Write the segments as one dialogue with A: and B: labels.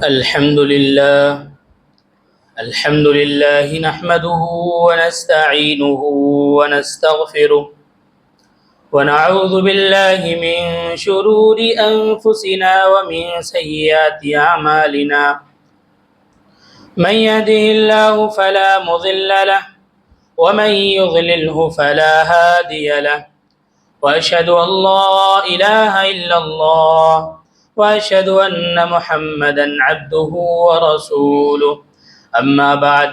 A: الحمد لله نحمده ونستعينه ونستغفره ونعوذ بالله من شرور أنفسنا ومن سيئات أعمالنا من يهده الله فلا مضل له ومن يضلله فلا هادي له وأشهد أن لا إله إلا الله وأشهد أن محمدا عبده ورسوله أما بعد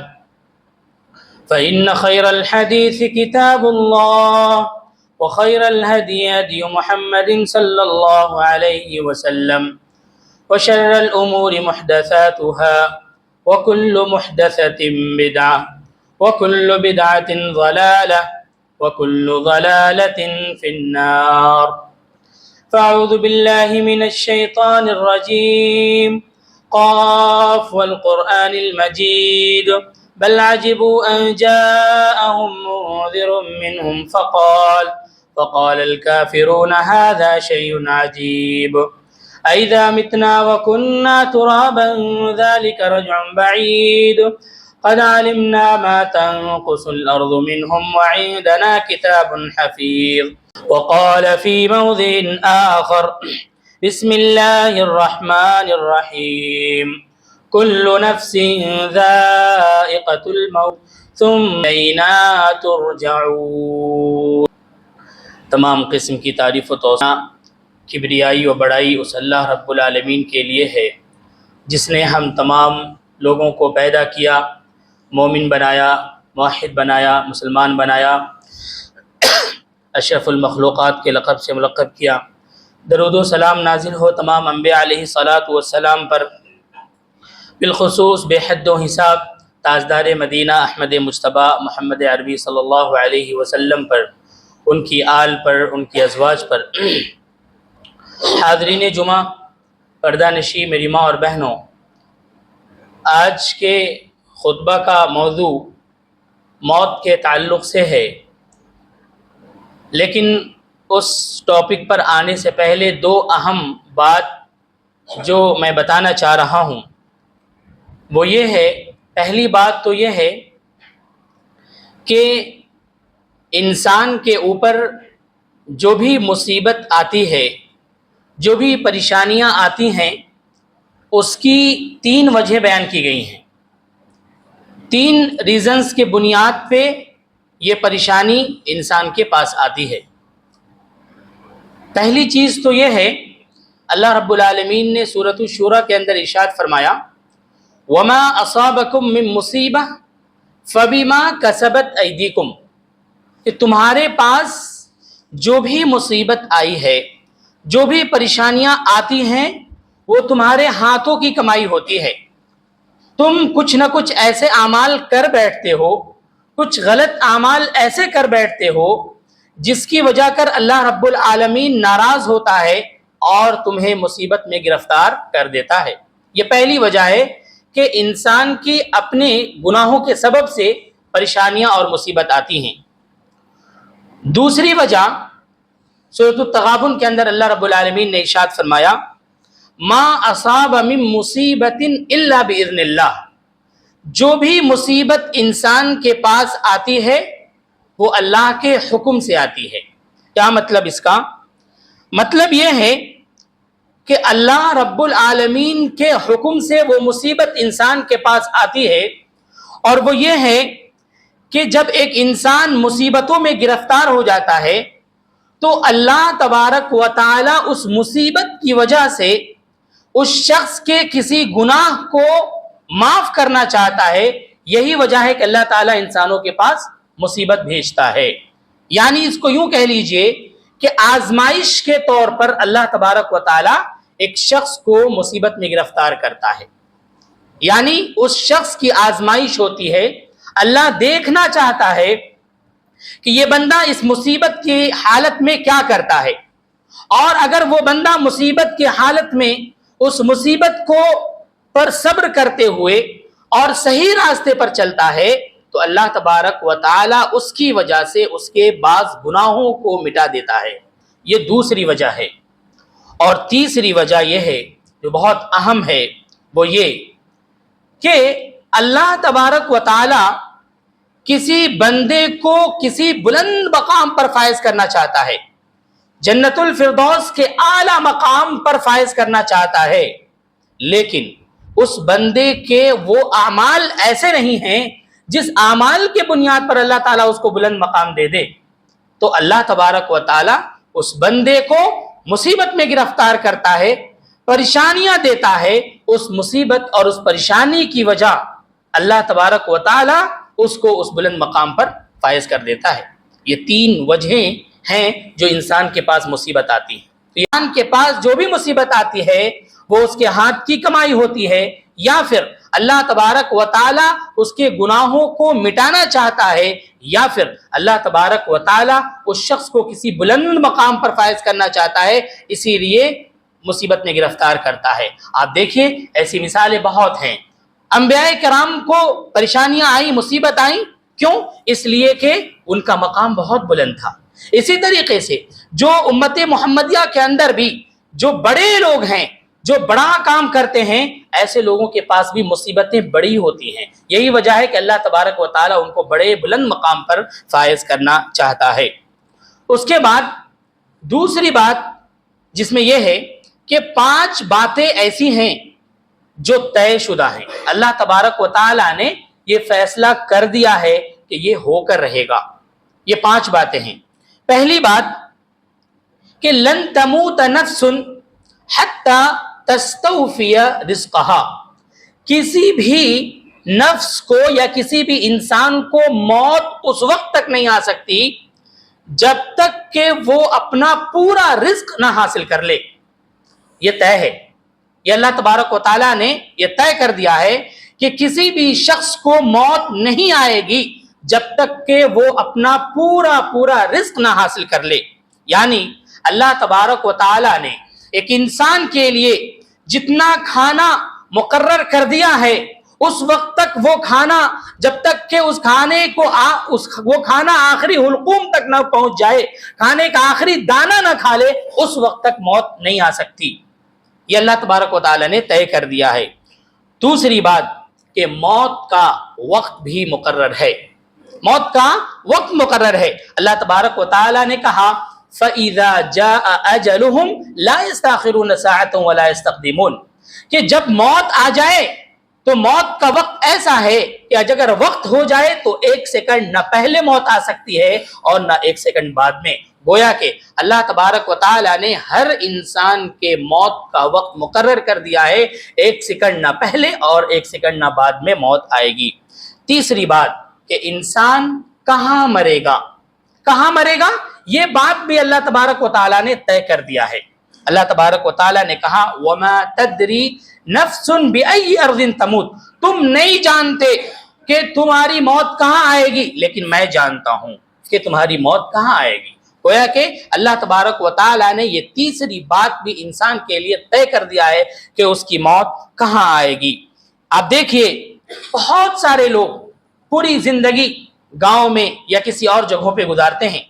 A: فإن خير الحديث كتاب الله وخير الهدي هدي محمد صلى الله عليه وسلم وشر الأمور محدثاتها وكل محدثة بدعة وكل بدعة ضلالة وكل ضلالة في النار فأعوذ بالله من الشيطان الرجيم قاف والقرآن المجيد بل عجبوا أن جاءهم منذر منهم فقال الكافرون هذا شيء عجيب أئذا متنا وكنا ترابا ذلك رجع بعيد قد علمنا ما تنقص الأرض منهم وعندنا كتاب حفيظ وقال في موضع آخر بسم الله الرحمن الرحيم كل نفس ذائقة الموت ثم إلينا ترجعون۔ تمام قسم کی تعریف و توصیف کبریائی و بڑائی اس اللہ رب العالمین کے لیے ہے جس نے ہم تمام لوگوں کو پیدا کیا، مومن بنایا، موحد بنایا، مسلمان بنایا، اشرف المخلوقات کے لقب سے ملقب کیا۔ درود و سلام نازل ہو تمام انبیاء علیہ الصلاۃ والسلام پر، بالخصوص بے حد و حساب تاجدار مدینہ احمد مجتبیٰ محمد عربی صلی اللہ علیہ وسلم پر، ان کی آل پر، ان کی ازواج پر۔ حاضرین جمعہ، پردہ نشی میری ماں اور بہنوں، آج کے خطبہ کا موضوع موت کے تعلق سے ہے، لیکن اس ٹاپک پر آنے سے پہلے دو اہم بات جو میں بتانا چاہ رہا ہوں وہ یہ ہے، پہلی بات تو یہ ہے کہ انسان کے اوپر جو بھی مصیبت آتی ہے، جو بھی پریشانیاں آتی ہیں، اس کی تین وجہ بیان کی گئی ہیں۔ تین ریزنز کے بنیاد پہ یہ پریشانی انسان کے پاس آتی ہے۔ پہلی چیز تو یہ ہے، اللہ رب العالمین نے سورۃ الشورى کے اندر ارشاد فرمایا وَمَا أَصَابَكُم مِّن مُّصِيبَةٍ فَبِمَا كَسَبَتْ أَيْدِيكُمْ، کہ تمہارے پاس جو بھی مصیبت آئی ہے، جو بھی پریشانیاں آتی ہیں، وہ تمہارے ہاتھوں کی کمائی ہوتی ہے۔ تم کچھ نہ کچھ ایسے اعمال کر بیٹھتے ہو، کچھ غلط اعمال ایسے کر بیٹھتے ہو جس کی وجہ کر اللہ رب العالمین ناراض ہوتا ہے اور تمہیں مصیبت میں گرفتار کر دیتا ہے۔ یہ پہلی وجہ ہے کہ انسان کی اپنے گناہوں کے سبب سے پریشانیاں اور مصیبت آتی ہیں۔ دوسری وجہ سورۃ التغابن کے اندر اللہ رب العالمین نے ارشاد فرمایا ما اصاب من مصیبت الا باذن اللہ، جو بھی مصیبت انسان کے پاس آتی ہے وہ اللہ کے حکم سے آتی ہے۔ کیا مطلب اس کا؟ مطلب یہ ہے کہ اللہ رب العالمین کے حکم سے وہ مصیبت انسان کے پاس آتی ہے، اور وہ یہ ہے کہ جب ایک انسان مصیبتوں میں گرفتار ہو جاتا ہے تو اللہ تبارک و تعالی اس مصیبت کی وجہ سے اس شخص کے کسی گناہ کو معاف کرنا چاہتا ہے۔ یہی وجہ ہے کہ اللہ تعالیٰ انسانوں کے پاس مصیبت بھیجتا ہے۔ یعنی اس کو یوں کہہ لیجئے کہ آزمائش کے طور پر اللہ تبارک و تعالیٰ ایک شخص کو مصیبت میں گرفتار کرتا ہے، یعنی اس شخص کی آزمائش ہوتی ہے۔ اللہ دیکھنا چاہتا ہے کہ یہ بندہ اس مصیبت کی حالت میں کیا کرتا ہے، اور اگر وہ بندہ مصیبت کی حالت میں اس مصیبت کو پر صبر کرتے ہوئے اور صحیح راستے پر چلتا ہے تو اللہ تبارک و تعالی اس کی وجہ سے اس کے بعض گناہوں کو مٹا دیتا ہے۔ یہ دوسری وجہ ہے۔ اور تیسری وجہ یہ ہے جو بہت اہم ہے، وہ یہ کہ اللہ تبارک و تعالی کسی بندے کو کسی بلند مقام پر فائز کرنا چاہتا ہے، جنت الفردوس کے اعلیٰ مقام پر فائز کرنا چاہتا ہے، لیکن اس بندے کے وہ اعمال ایسے نہیں ہیں جس اعمال کے بنیاد پر اللہ تعالیٰ اس کو بلند مقام دے دے، تو اللہ تبارک و تعالیٰ اس بندے کو مصیبت میں گرفتار کرتا ہے، پریشانیاں دیتا ہے، اس مصیبت اور اس پریشانی کی وجہ اللہ تبارک و تعالیٰ اس کو اس بلند مقام پر فائز کر دیتا ہے۔ یہ تین وجہیں ہیں جو انسان کے پاس مصیبت آتی ہے۔ انسان کے پاس جو بھی مصیبت آتی ہے وہ اس کے ہاتھ کی کمائی ہوتی ہے، یا پھر اللہ تبارک و تعالیٰ اس کے گناہوں کو مٹانا چاہتا ہے، یا پھر اللہ تبارک و تعالیٰ اس شخص کو کسی بلند مقام پر فائز کرنا چاہتا ہے، اسی لیے مصیبت میں گرفتار کرتا ہے۔ آپ دیکھیں ایسی مثالیں بہت ہیں۔ انبیاء کرام کو پریشانیاں آئیں، مصیبت آئیں، کیوں؟ اس لیے کہ ان کا مقام بہت بلند تھا۔ اسی طریقے سے جو امت محمدیہ کے اندر بھی جو بڑے لوگ ہیں، جو بڑا کام کرتے ہیں، ایسے لوگوں کے پاس بھی مصیبتیں بڑی ہوتی ہیں۔ یہی وجہ ہے کہ اللہ تبارک و تعالیٰ ان کو بڑے بلند مقام پر فائز کرنا چاہتا ہے۔ اس کے بعد دوسری بات جس میں یہ ہے کہ 5 باتیں ایسی ہیں جو طے شدہ ہیں، اللہ تبارک و تعالیٰ نے یہ فیصلہ کر دیا ہے کہ یہ ہو کر رہے گا۔ یہ 5 باتیں ہیں۔ پہلی بات کہ لن تموت نفس حتی تستوفی رزقہا، کسی بھی نفس کو یا کسی بھی انسان کو موت اس وقت تک نہیں آ سکتی جب تک کہ وہ اپنا پورا رزق نہ حاصل کر لے۔ یہ طے ہے، یہ اللہ تبارک و تعالیٰ نے یہ طے کر دیا ہے کہ کسی بھی شخص کو موت نہیں آئے گی جب تک کہ وہ اپنا پورا رزق نہ حاصل کر لے۔ یعنی اللہ تبارک و تعالیٰ نے ایک انسان کے لیے جتنا کھانا مقرر کر دیا ہے، اس وقت تک وہ کھانا، جب تک کہ اس کھانے کو وہ کھانا آخری حلقوم تک نہ پہنچ جائے، کھانے کا آخری دانہ نہ کھا لے، اس وقت تک موت نہیں آ سکتی۔ یہ اللہ تبارک و تعالیٰ نے طے کر دیا ہے۔ دوسری بات کہ موت کا وقت بھی مقرر ہے، موت کا وقت مقرر ہے۔ اللہ تبارک و تعالیٰ نے کہا فَإِذَا جَاءَ أَجَلُهُمْ لَا يَسْتَأْخِرُونَ سَاعَةً وَلَا يَسْتَقْدِمُونَ، کہ جب موت آ جائے تو موت کا وقت ایسا ہے کہ اگر وقت ہو جائے تو 1 سیکنڈ نہ پہلے موت آ سکتی ہے اور نہ 1 سیکنڈ بعد میں۔ گویا کہ اللہ تبارک و تعالیٰ نے ہر انسان کے موت کا وقت مقرر کر دیا ہے، 1 سیکنڈ نہ پہلے اور 1 سیکنڈ نہ بعد میں موت آئے گی۔ تیسری بات کہ انسان کہاں مرے گا، کہاں مرے گا، یہ بات بھی اللہ تبارک و تعالیٰ نے طے کر دیا ہے۔ اللہ تبارک و تعالیٰ نے کہا وَمَا تَدْرِي نَفْسٌ بِأَيِّ أَرْضٍ تَمُوتُ، تم نہیں جانتے کہ تمہاری موت کہاں آئے گی، لیکن میں جانتا ہوں کہ تمہاری موت کہاں آئے گی۔ گویا کہ اللہ تبارک و تعالیٰ نے یہ تیسری بات بھی انسان کے لیے طے کر دیا ہے کہ اس کی موت کہاں آئے گی۔ آپ دیکھیے بہت سارے لوگ پوری زندگی گاؤں میں یا کسی اور جگہوں پہ گزارتے ہیں،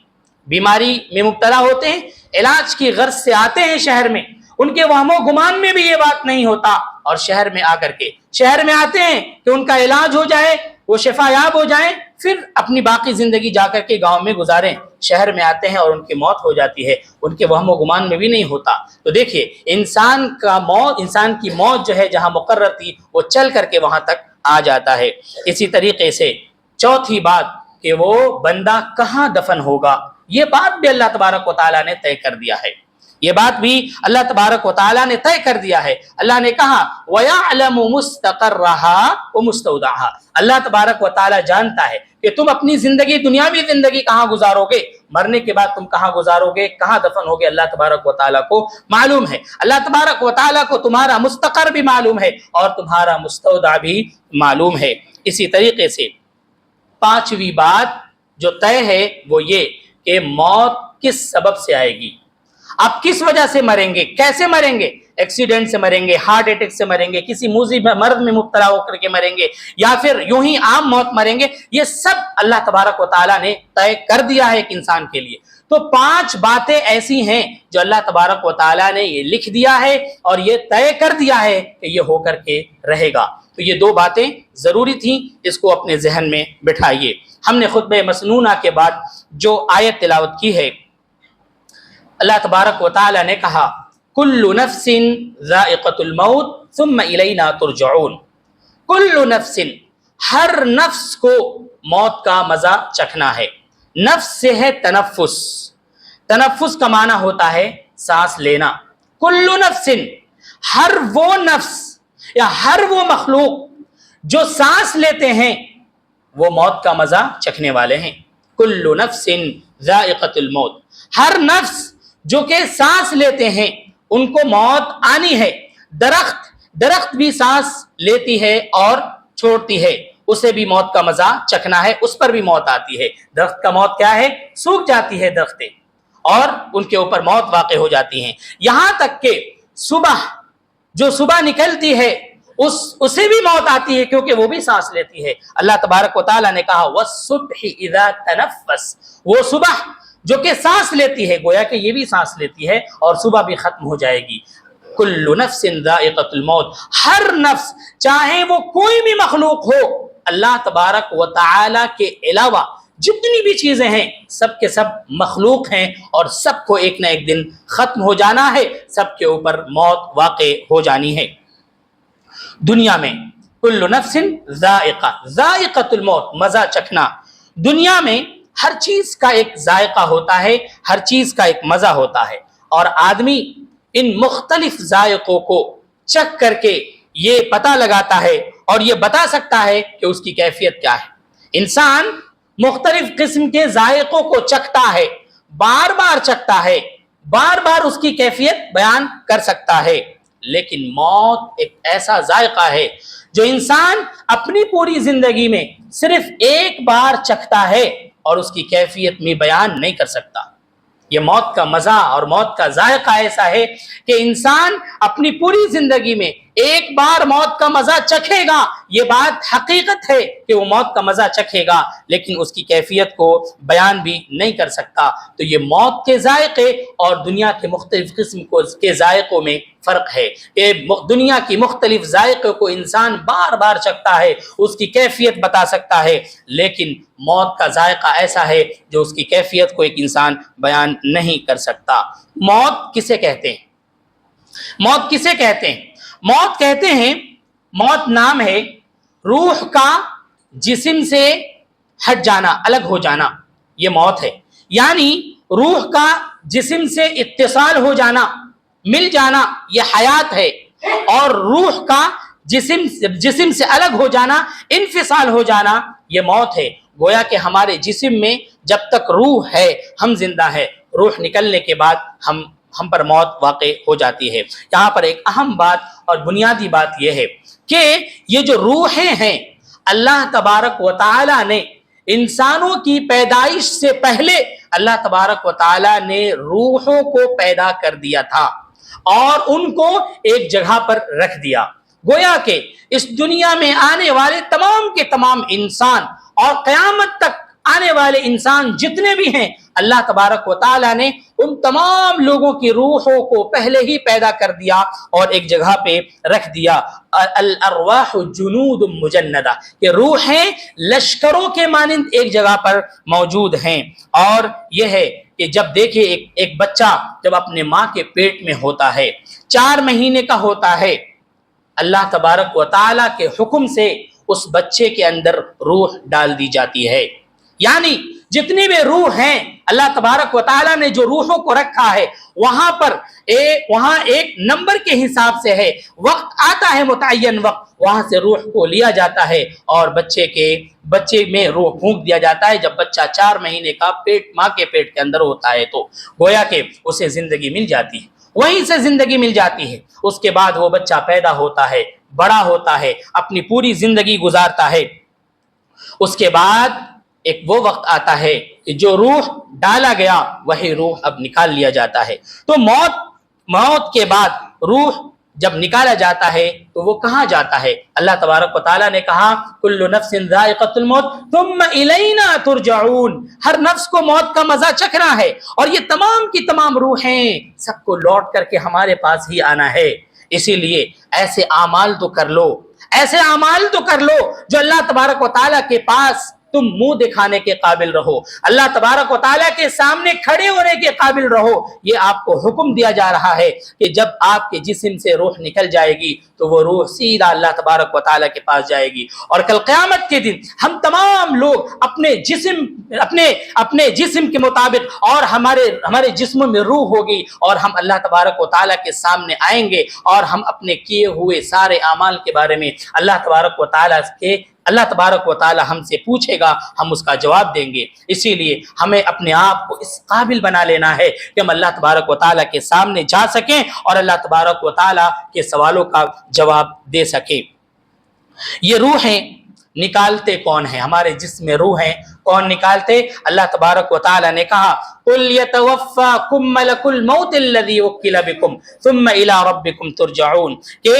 A: بیماری میں مبتلا ہوتے ہیں، علاج کی غرض سے آتے ہیں شہر میں، ان کے وہم و گمان میں بھی یہ بات نہیں ہوتا، اور شہر میں آ کر کے شہر میں آتے ہیں کہ ان کا علاج ہو جائے، وہ شفا یاب ہو جائیں، پھر اپنی باقی زندگی جا کر کے گاؤں میں گزاریں۔ شہر میں آتے ہیں اور ان کی موت ہو جاتی ہے، ان کے وہم و گمان میں بھی نہیں ہوتا۔ تو دیکھیے انسان کی موت جو ہے جہاں مقرر تھی وہ چل کر کے وہاں تک آ جاتا ہے۔ اسی طریقے سے چوتھی بات کہ وہ بندہ کہاں دفن ہوگا، یہ بات بھی اللہ تبارک و تعالیٰ نے طے کر دیا ہے، یہ بات بھی اللہ تبارک و تعالیٰ نے طے کر دیا ہے۔ اللہ نے کہا وَيَعْلَمُ مُسْتَقَرَّهَا وَمُسْتَوْدَعَهَا، اللہ تبارک و تعالیٰ جانتا ہے کہ تم اپنی زندگی، دنیاوی زندگی کہاں گزارو گے، مرنے کے بعد تم کہاں گزارو گے، کہاں دفن ہوگے، اللہ تبارک و تعالیٰ کو معلوم ہے۔ اللہ تبارک و تعالیٰ کو تمہارا مستقر بھی معلوم ہے اور تمہارا مستودع بھی معلوم ہے۔ اسی طریقے سے 5ویں بات جو طے ہے وہ یہ کہ موت کس سبب سے آئے گی، آپ کس وجہ سے مریں گے، کیسے مریں گے، ایکسیڈنٹ سے مریں گے، ہارٹ اٹیک سے مریں گے، کسی موذی مرض میں مبتلا ہو کر کے مریں گے، یا پھر یوں ہی عام موت مریں گے، یہ سب اللہ تبارک و تعالیٰ نے طے کر دیا ہے ایک انسان کے لیے۔ تو 5 باتیں ایسی ہیں جو اللہ تبارک و تعالیٰ نے یہ لکھ دیا ہے اور یہ طے کر دیا ہے کہ یہ ہو کر کے رہے گا۔ تو یہ 2 باتیں ضروری تھیں، اس کو اپنے ذہن میں بٹھائیے۔ ہم نے خطبہ مسنونہ کے بعد جو آیت تلاوت کی ہے، اللہ تبارک و تعالیٰ نے کہا کل نفس ذائقۃ الموت ثم الینا ترجعون۔ کل نفس، ہر نفس کو موت کا مزہ چکھنا ہے۔ نفس سے ہے تنفس، تنفس کا معنی ہوتا ہے سانس لینا۔ کل نفس، ہر وہ نفس یا ہر وہ مخلوق جو سانس لیتے ہیں وہ موت کا مزہ چکھنے والے ہیں۔ کل نفس ذائقۃ الموت، ہر نفس جو کہ سانس لیتے ہیں ان کو موت آنی ہے۔ درخت بھی سانس لیتی ہے اور چھوڑتی ہے، اسے بھی موت کا مزہ چکھنا ہے، اس پر بھی موت آتی ہے۔ درخت کا موت کیا ہے؟ سوکھ جاتی ہے درختیں اور ان کے اوپر موت واقع ہو جاتی ہیں۔ یہاں تک کہ جو صبح نکلتی ہے اسے بھی موت آتی ہے، کیونکہ وہ بھی سانس لیتی ہے۔ اللہ تبارک و تعالیٰ نے کہا وَالصُّبْحِ إِذَا تَنَفَّسَ، وہ صبح جو کہ سانس لیتی ہے، گویا کہ یہ بھی سانس لیتی ہے اور صبح بھی ختم ہو جائے گی۔ کل نفس ذائقۃ الموت، ہر نفس چاہے وہ کوئی بھی مخلوق ہو، اللہ تبارک و تعالی کے علاوہ جتنی بھی چیزیں ہیں سب کے سب مخلوق ہیں اور سب کو ایک نہ ایک دن ختم ہو جانا ہے، سب کے اوپر موت واقع ہو جانی ہے۔ دنیا میں کل نفس ذائقۃ الموت، مزہ چکھنا۔ دنیا میں ہر چیز کا ایک ذائقہ ہوتا ہے، ہر چیز کا ایک مزہ ہوتا ہے، اور آدمی ان مختلف ذائقوں کو چکھ کر کے یہ پتہ لگاتا ہے اور یہ بتا سکتا ہے کہ اس کی کیفیت کیا ہے۔ انسان مختلف قسم کے ذائقوں کو چکھتا ہے، بار بار چکھتا ہے، بار بار اس کی کیفیت بیان کر سکتا ہے، لیکن موت ایک ایسا ذائقہ ہے جو انسان اپنی پوری زندگی میں صرف ایک بار چکھتا ہے اور اس کی کیفیت میں بیان نہیں کر سکتا۔ یہ موت کا مزہ اور موت کا ذائقہ ایسا ہے کہ انسان اپنی پوری زندگی میں ایک بار موت کا مزہ چکھے گا، یہ بات حقیقت ہے کہ وہ موت کا مزہ چکھے گا، لیکن اس کی کیفیت کو بیان بھی نہیں کر سکتا۔ تو یہ موت کے ذائقے اور دنیا کے مختلف قسم کے ذائقوں میں فرق ہے۔ کہ دنیا کی مختلف ذائقوں کو انسان بار بار چکھتا ہے، اس کی کیفیت بتا سکتا ہے، لیکن موت کا ذائقہ ایسا ہے جو اس کی کیفیت کو ایک انسان بیان نہیں کر سکتا۔ موت کسے کہتے ہیں؟ موت کسے کہتے ہیں؟ موت کہتے ہیں، موت نام ہے روح کا جسم سے ہٹ جانا، الگ ہو جانا، یہ موت ہے۔ یعنی روح کا جسم سے اتصال ہو جانا، مل جانا، یہ حیات ہے، اور روح کا جسم سے الگ ہو جانا، انفصال ہو جانا، یہ موت ہے۔ گویا کہ ہمارے جسم میں جب تک روح ہے ہم زندہ ہے، روح نکلنے کے بعد ہم پر موت واقع ہو جاتی ہے۔ یہاں پر ایک اہم بات اور بنیادی بات یہ ہے کہ یہ جو روحیں ہیں، اللہ تبارک و تعالی نے انسانوں کی پیدائش سے پہلے اللہ تبارک و تعالی نے روحوں کو پیدا کر دیا تھا اور ان کو ایک جگہ پر رکھ دیا۔ گویا کہ اس دنیا میں آنے والے تمام کے تمام انسان اور قیامت تک آنے والے انسان جتنے بھی ہیں، اللہ تبارک و تعالی نے ان تمام لوگوں کی روحوں کو پہلے ہی پیدا کر دیا اور ایک جگہ پہ رکھ دیا۔ الارواح جنود مجندہ، کہ روحیں لشکروں کے مانند ایک جگہ پر موجود ہیں۔ اور یہ ہے کہ جب دیکھیں ایک بچہ جب اپنے ماں کے پیٹ میں ہوتا ہے، 4 مہینے کا ہوتا ہے، اللہ تبارک و تعالی کے حکم سے اس بچے کے اندر روح ڈال دی جاتی ہے۔ یعنی جتنی بھی روح ہیں، اللہ تبارک و تعالی نے جو روحوں کو رکھا ہے وہاں ایک نمبر کے حساب سے ہے، وقت آتا ہے متعین وقت، وہاں سے روح کو لیا جاتا ہے اور بچے میں روح پھونک دیا جاتا ہے۔ جب بچہ 4 مہینے کا ماں کے پیٹ کے اندر ہوتا ہے تو گویا کہ اسے زندگی مل جاتی ہے، وہیں سے زندگی مل جاتی ہے۔ اس کے بعد وہ بچہ پیدا ہوتا ہے، بڑا ہوتا ہے، اپنی پوری زندگی گزارتا ہے۔ اس کے بعد ایک وہ وقت آتا ہے کہ جو روح ڈالا گیا وہی روح اب نکال لیا جاتا ہے۔ تو موت کے بعد روح جب نکالا جاتا ہے تو وہ کہاں جاتا ہے؟ اللہ تبارک و تعالیٰ نے کہا کل نفس ذائقۃ الموت ثم الینا ترجعون، ہر نفس کو موت کا مزہ چکھنا ہے اور یہ تمام کی تمام روحیں سب کو لوٹ کر کے ہمارے پاس ہی آنا ہے۔ اسی لیے ایسے اعمال تو کر لو، ایسے اعمال تو کر لو جو اللہ تبارک و تعالیٰ کے پاس تم منہ دکھانے کے قابل رہو، اللہ تبارک و تعالیٰ کے سامنے کھڑے ہونے کے قابل رہو۔ یہ آپ کو حکم دیا جا رہا ہے کہ جب آپ کے جسم سے روح نکل جائے گی تو وہ روح سیدھا اللہ تبارک و تعالیٰ کے پاس جائے گی، اور کل قیامت کے دن ہم تمام لوگ اپنے جسم کے مطابق اور ہمارے جسم میں روح ہوگی، اور ہم اللہ تبارک و تعالیٰ کے سامنے آئیں گے اور ہم اپنے کیے ہوئے سارے اعمال کے بارے میں اللہ تبارک و تعالی ہم سے پوچھے گا، ہم اس کا جواب دیں گے۔ اسی لیے ہمیں اپنے آپ کو اس قابل بنا لینا ہے کہ ہم اللہ تبارک و تعالی کے سامنے جا سکیں اور اللہ تبارک و تعالی کے سوالوں کا جواب دے سکیں۔ یہ روحیں نکالتے کون ہیں؟ ہمارے جسم میں روح ہیں، کون نکالتے؟ اللہ تبارک و تعالی نے کہا قُلْ يَتَوَفَّاكُمْ مَلَكُ الْمَوْتِ الَّذِي وُكِّلَ بِكُمْ ثُمَّ إِلَىٰ رَبِّكُمْ تُرْجَعُونَ، کہ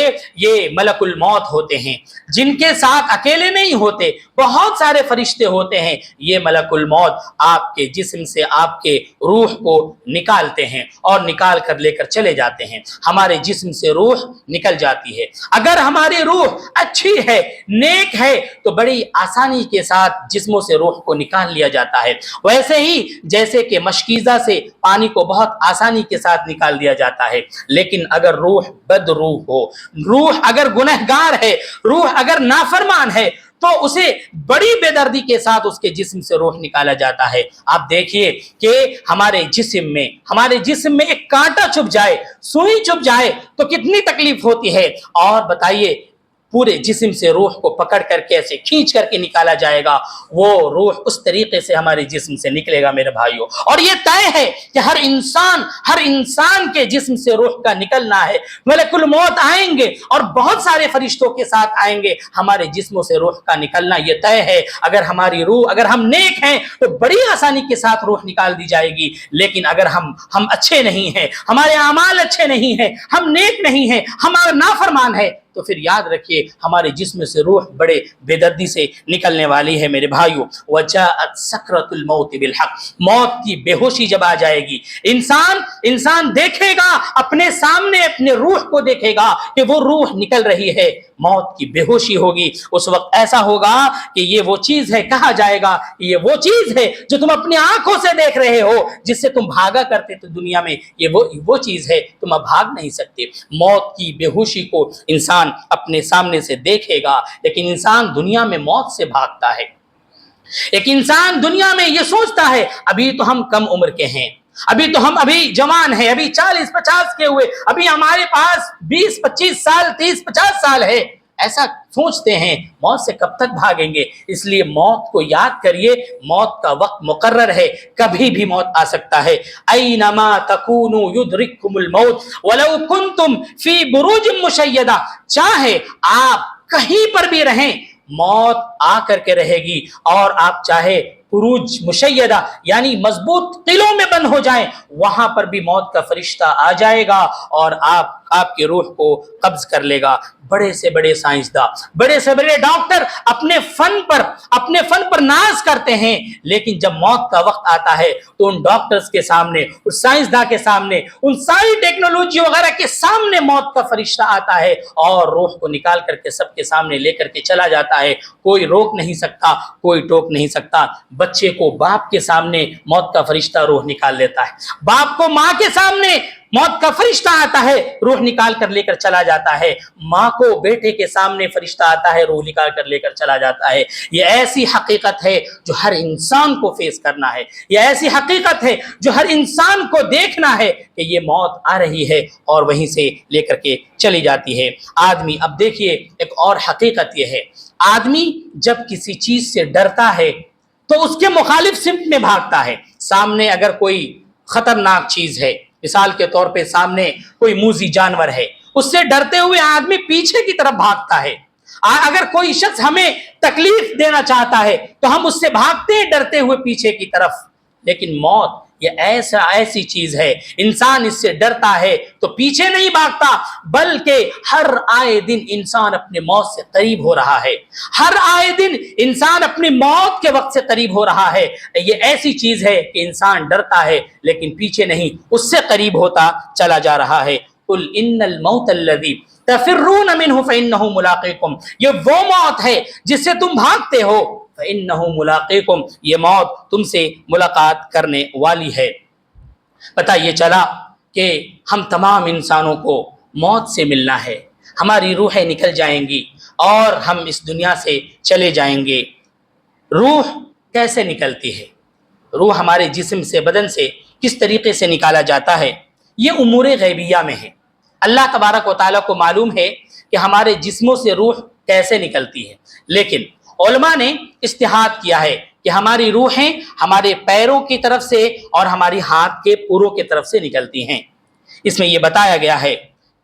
A: یہ ملک الموت ہوتے ہیں جن کے ساتھ اکیلے نہیں ہوتے، بہت سارے فرشتے ہوتے ہیں۔ یہ ملک الموت آپ کے جسم سے آپ کے روح کو نکالتے ہیں اور نکال کر لے کر چلے جاتے ہیں۔ ہمارے جسم سے روح نکل جاتی ہے، اگر ہماری روح اچھی ہے، نیک ہے، تو بڑی آسانی کے ساتھ جسموں سے روح کو نکال لیا جاتا ہے۔ ویسے ہی جیسے کہ مشکیزہ سے پانی کو بہت آسانی کے ساتھ نکال دیا جاتا ہے، لیکن اگر روح بد روح ہو، روح اگر گنہگار ہے، روح اگر نافرمان ہے، تو اسے بڑی بے دردی کے ساتھ اس کے جسم سے روح نکالا جاتا ہے۔ آپ دیکھیے کہ ہمارے جسم میں ایک کانٹا چبھ جائے، سوئی چبھ جائے تو کتنی تکلیف ہوتی ہے، اور بتائیے پورے جسم سے روح کو پکڑ کر کے ایسے کھینچ کر کے نکالا جائے گا، وہ روح اس طریقے سے ہمارے جسم سے نکلے گا میرے بھائیوں۔ اور یہ طے ہے کہ ہر انسان کے جسم سے روح کا نکلنا ہے۔ ملک الموت آئیں گے اور بہت سارے فرشتوں کے ساتھ آئیں گے، ہمارے جسموں سے روح کا نکلنا یہ طے ہے۔ اگر ہم نیک ہیں تو بڑی آسانی کے ساتھ روح نکال دی جائے گی، لیکن اگر ہم اچھے نہیں ہیں، ہمارے اعمال اچھے نہیں ہیں، ہم نیک نہیں ہیں، ہم نافرمان ہیں، تو پھر یاد رکھیے ہمارے جسم سے روح بڑے بے دردی سے نکلنے والی ہے میرے بھائیوں۔ وجاءت سکرۃ الموت بالحق، موت کی بے ہوشی جب آ جائے گی، انسان دیکھے گا اپنے سامنے، اپنے روح کو دیکھے گا کہ وہ روح نکل رہی ہے، موت کی بے ہوشی ہوگی۔ اس وقت ایسا ہوگا کہ یہ وہ چیز ہے، کہا جائے گا یہ وہ چیز ہے جو تم اپنی آنکھوں سے دیکھ رہے ہو، جس سے تم بھاگا کرتے تھے دنیا میں، یہ وہ چیز ہے، تم اب بھاگ نہیں سکتے۔ موت کی بے ہوشی کو انسان اپنے سامنے سے دیکھے گا، لیکن انسان دنیا میں موت سے بھاگتا ہے۔ ایک انسان دنیا میں یہ سوچتا ہے ابھی تو ہم کم عمر کے ہیں، ابھی تو ہم جوان ہیں، ابھی 40-50 کے ہوئے، ابھی ہمارے پاس 20-25 سال 30-50 سال ہے، ایسا سوچتے ہیں۔ موت سے کب تک بھاگیں گے؟ اس لیے موت کو یاد کریے، موت کا وقت مقرر ہے، کبھی بھی موت آ سکتا ہے۔ اینما تکونوا یدرککم الموت ولو کنتم فی بروج مشیدہ، چاہے آپ کہیں پر بھی رہیں موت آ کر کے رہے گی، اور آپ چاہے بروج مشیدہ یعنی مضبوط قلعوں میں بند ہو جائیں، وہاں پر بھی موت کا فرشتہ آ جائے گا اور آپ کی روح کو قبض کر لے گا۔ بڑے سے بڑے سائنسداں، بڑے سے بڑے ڈاکٹر اپنے فن پر ناز کرتے ہیں، لیکن جب موت کا وقت آتا ہے تو ان ڈاکٹرز کے سامنے، اس سائنسداں کے سامنے، ان ساری ٹیکنالوجی وغیرہ کے سامنے موت کا فرشتہ آتا ہے اور روح کو نکال کر کے سب کے سامنے لے کر کے چلا جاتا ہے۔ کوئی روک نہیں سکتا، کوئی ٹوک نہیں سکتا۔ بچے کو باپ کے سامنے موت کا فرشتہ روح نکال لیتا ہے، باپ کو ماں کے سامنے موت کا فرشتہ آتا ہے، روح نکال کر لے کر چلا جاتا ہے، ماں کو بیٹے کے سامنے فرشتہ آتا ہے، روح نکال کر لے کر چلا جاتا ہے۔ یہ ایسی حقیقت ہے جو ہر انسان کو فیس کرنا ہے، یہ ایسی حقیقت ہے جو ہر انسان کو دیکھنا ہے کہ یہ موت آ رہی ہے اور وہیں سے لے کر کے چلی جاتی ہے۔ آدمی، اب دیکھیے ایک اور حقیقت یہ ہے، آدمی جب کسی چیز سے ڈرتا ہے تو اس کے مخالف سمت میں بھاگتا ہے۔ سامنے اگر کوئی خطرناک چیز ہے، مثال کے طور پہ سامنے کوئی موذی جانور ہے، اس سے ڈرتے ہوئے آدمی پیچھے کی طرف بھاگتا ہے۔ اگر کوئی شخص ہمیں تکلیف دینا چاہتا ہے تو ہم اس سے بھاگتے ہیں ڈرتے ہوئے پیچھے کی طرف۔ لیکن موت یہ ایسی چیز ہے، انسان اس سے ڈرتا ہے تو پیچھے نہیں بھاگتا، بلکہ ہر آئے دن انسان اپنے موت سے قریب ہو رہا ہے، ہر آئے دن انسان اپنی موت کے وقت سے قریب ہو رہا ہے۔ یہ ایسی چیز ہے کہ انسان ڈرتا ہے لیکن پیچھے نہیں، اس سے قریب ہوتا چلا جا رہا ہے۔ قل ان الموت الذی تفرون منه فانه ملاقیکم، یہ وہ موت ہے جس سے تم بھاگتے ہو، فانه ملاقیکم، یہ موت تم سے ملاقات کرنے والی ہے۔ پتہ یہ چلا کہ ہم تمام انسانوں کو موت سے ملنا ہے، ہماری روحیں نکل جائیں گی اور ہم اس دنیا سے چلے جائیں گے۔ روح کیسے نکلتی ہے؟ روح ہمارے جسم سے، بدن سے کس طریقے سے نکالا جاتا ہے؟ یہ امور غیبیہ میں ہے۔ اللہ تبارک و تعالیٰ کو معلوم ہے کہ ہمارے جسموں سے روح کیسے نکلتی ہے، لیکن علماء نے اجتہاد کیا ہے کہ ہماری روحیں ہمارے پیروں کی طرف سے اور ہماری ہاتھ کے پوروں کی طرف سے نکلتی ہیں۔ اس میں یہ بتایا گیا ہے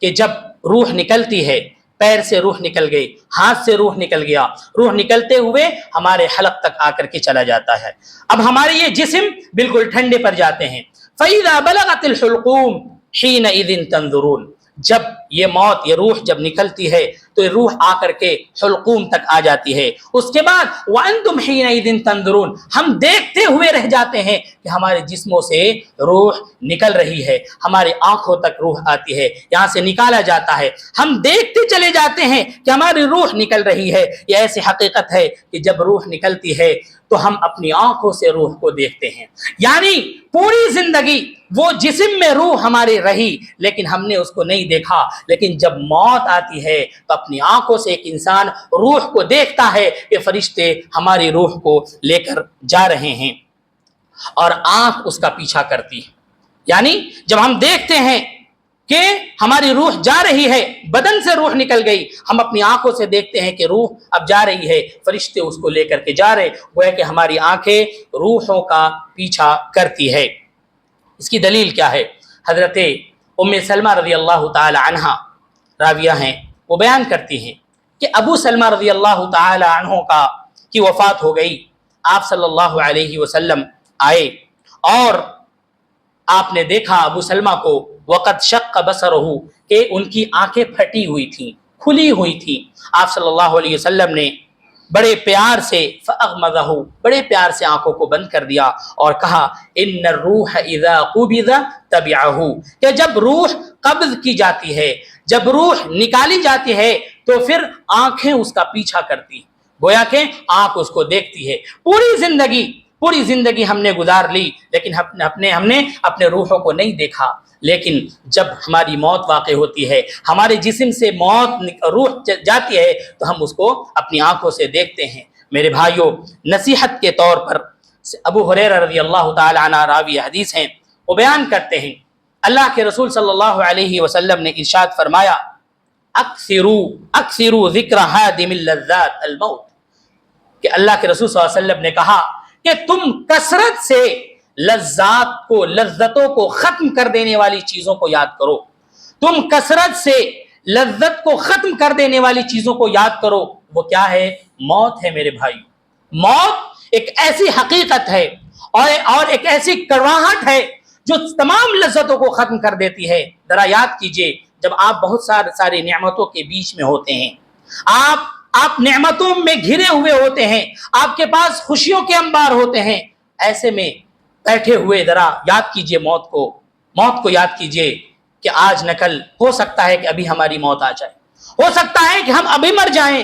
A: کہ جب روح نکلتی ہے، پیر سے روح نکل گئی، ہاتھ سے روح نکل گیا، روح نکلتے ہوئے ہمارے حلق تک آ کر کے چلا جاتا ہے۔ اب ہمارے یہ جسم بالکل ٹھنڈے پر جاتے ہیں۔ فَإِذَا بَلَغَتِ الْحُلْقُومَ حِينَئِذٍ تَنظُرُونَ، جب یہ موت، یہ روح جب نکلتی ہے تو یہ روح آ کر کے حلقوم تک آ جاتی ہے۔ اس کے بعد وَأَنْتُمْ حِينَئِذٍ تَنظُرُونَ، ہم دیکھتے ہوئے رہ جاتے ہیں کہ ہمارے جسموں سے روح نکل رہی ہے، ہماری آنکھوں تک روح آتی ہے، یہاں سے نکالا جاتا ہے، ہم دیکھتے چلے جاتے ہیں کہ ہماری روح نکل رہی ہے۔ یہ ایسی حقیقت ہے کہ جب روح نکلتی ہے تو ہم اپنی آنکھوں سے روح کو دیکھتے ہیں، یعنی پوری زندگی وہ جسم میں روح ہماری رہی لیکن ہم نے اس کو نہیں دیکھا، لیکن جب موت آتی ہے تو اپنی آنکھوں سے ایک انسان روح کو دیکھتا ہے کہ فرشتے ہماری روح کو لے کر جا رہے ہیں، اور آنکھ اس کا پیچھا کرتی ہے۔ یعنی جب ہم دیکھتے ہیں کہ ہماری روح جا رہی ہے، بدن سے روح نکل گئی، ہم اپنی آنکھوں سے دیکھتے ہیں کہ روح اب جا رہی ہے، فرشتے اس کو لے کر کے جا رہے، وہ ہے کہ ہماری آنکھیں روحوں کا پیچھا کرتی ہے۔ اس کی دلیل کیا ہے؟ حضرت ام سلمہ رضی اللہ تعالی عنہ راویہ ہیں، وہ بیان کرتی ہیں کہ ابو سلمہ رضی اللہ تعالی عنہ کی وفات ہو گئی۔ آپ صلی اللہ علیہ وسلم آئے اور آپ نے دیکھا ابو سلمہ کو، وقت شق بصرہ، کہ ان کی آنکھیں پھٹی ہوئی تھیں، کھلی ہوئی تھیں۔ آپ صلی اللہ علیہ وسلم نے بڑے پیار سے فاغمضہ، بڑے پیار سے آنکھوں کو بند کر دیا اور کہا ان الروح اذا قبض تبعہ، کہ جب روح قبض کی جاتی ہے، جب روح نکالی جاتی ہے تو پھر آنکھیں اس کا پیچھا کرتی، گویا کہ آنکھ اس کو دیکھتی ہے۔ پوری زندگی ہم نے گزار لی لیکن ہم نے اپنے روحوں کو نہیں دیکھا، لیکن جب ہماری موت واقع ہوتی ہے، ہمارے جسم سے روح جاتی ہے تو ہم اس کو اپنی آنکھوں سے دیکھتے ہیں۔ میرے بھائیوں، نصیحت کے طور پر ابو ہریرہ رضی اللہ تعالی عنہ راوی حدیث ہیں، وہ بیان کرتے ہیں اللہ کے رسول صلی اللہ علیہ وسلم نے ارشاد فرمایا اکثروا ذکر ہادم اللذات الموت، کہ اللہ کے رسول صلی اللہ علیہ وسلم نے کہا کہ تم کثرت سے لذتوں کو ختم کر دینے والی چیزوں کو یاد کرو، تم کثرت سے لذت کو ختم کر دینے والی چیزوں کو یاد کرو۔ وہ کیا ہے؟ موت ہے میرے بھائی۔ موت ایک ایسی حقیقت ہے اور ایک ایسی کڑواہٹ ہے جو تمام لذتوں کو ختم کر دیتی ہے۔ ذرا یاد کیجئے، جب آپ بہت ساری نعمتوں کے بیچ میں ہوتے ہیں، آپ نعمتوں میں گھرے ہوئے ہوتے ہیں، آپ کے پاس خوشیوں کے انبار ہوتے ہیں، ایسے میں بیٹھے ہوئے ذرا یاد کیجئے موت کو یاد کیجئے کہ آج نہ کل ہو سکتا ہے کہ ابھی ہماری موت آ جائے، ہو سکتا ہے کہ ہم ابھی مر جائیں،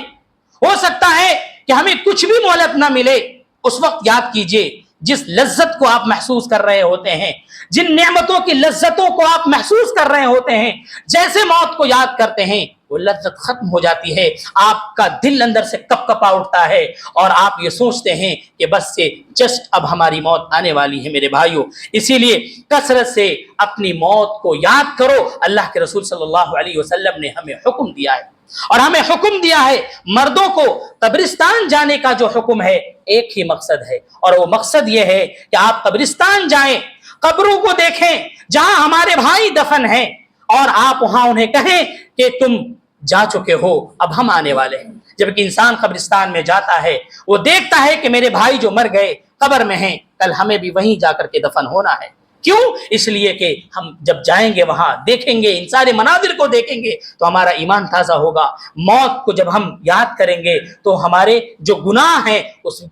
A: ہو سکتا ہے کہ ہمیں کچھ بھی مہلت نہ ملے۔ اس وقت یاد کیجئے جس لذت کو آپ محسوس کر رہے ہوتے ہیں، جن نعمتوں کی لذتوں کو آپ محسوس کر رہے ہوتے ہیں، جیسے موت کو یاد کرتے ہیں وہ لذت ختم ہو جاتی ہے، آپ کا دل اندر سے کپ کپا اٹھتا ہے اور آپ یہ سوچتے ہیں کہ بس سے جسٹ اب ہماری موت آنے والی ہے۔ میرے بھائیوں، اسی لیے کثرت سے اپنی موت کو یاد کرو۔ اللہ کے رسول صلی اللہ علیہ وسلم نے ہمیں حکم دیا ہے، اور ہمیں حکم دیا ہے مردوں کو قبرستان جانے کا جو حکم ہے، ایک ہی مقصد ہے، اور وہ مقصد یہ ہے کہ آپ قبرستان جائیں، قبروں کو دیکھیں جہاں ہمارے بھائی دفن ہیں، اور آپ وہاں انہیں کہیں کہ تم جا چکے ہو، اب ہم آنے والے ہیں۔ جب کہ انسان قبرستان میں جاتا ہے، وہ دیکھتا ہے کہ میرے بھائی جو مر گئے قبر میں ہیں، کل ہمیں بھی وہیں جا کر کے دفن ہونا ہے، کیوں؟ اس لیے کہ ہم جب جائیں گے وہاں دیکھیں گے، ان سارے مناظر کو دیکھیں گے تو ہمارا ایمان تازہ ہوگا۔ موت کو جب ہم یاد کریں گے تو ہمارے جو گناہ ہیں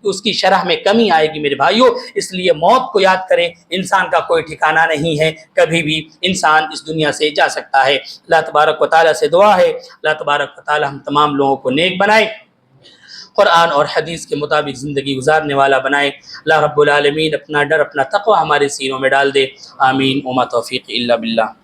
A: اس کی شرح میں کمی آئے گی میرے بھائیوں۔ اس لیے موت کو یاد کریں، انسان کا کوئی ٹھکانہ نہیں ہے، کبھی بھی انسان اس دنیا سے جا سکتا ہے۔ اللہ تبارک و تعالیٰ سے دعا ہے اللہ تبارک و تعالیٰ ہم تمام لوگوں کو نیک بنائے، قرآن اور حدیث کے مطابق زندگی گزارنے والا بنائے۔ اللہ رب العالمین اپنا ڈر، اپنا تقوی ہمارے سینوں میں ڈال دے۔ آمین۔ وما توفیق الا باللہ۔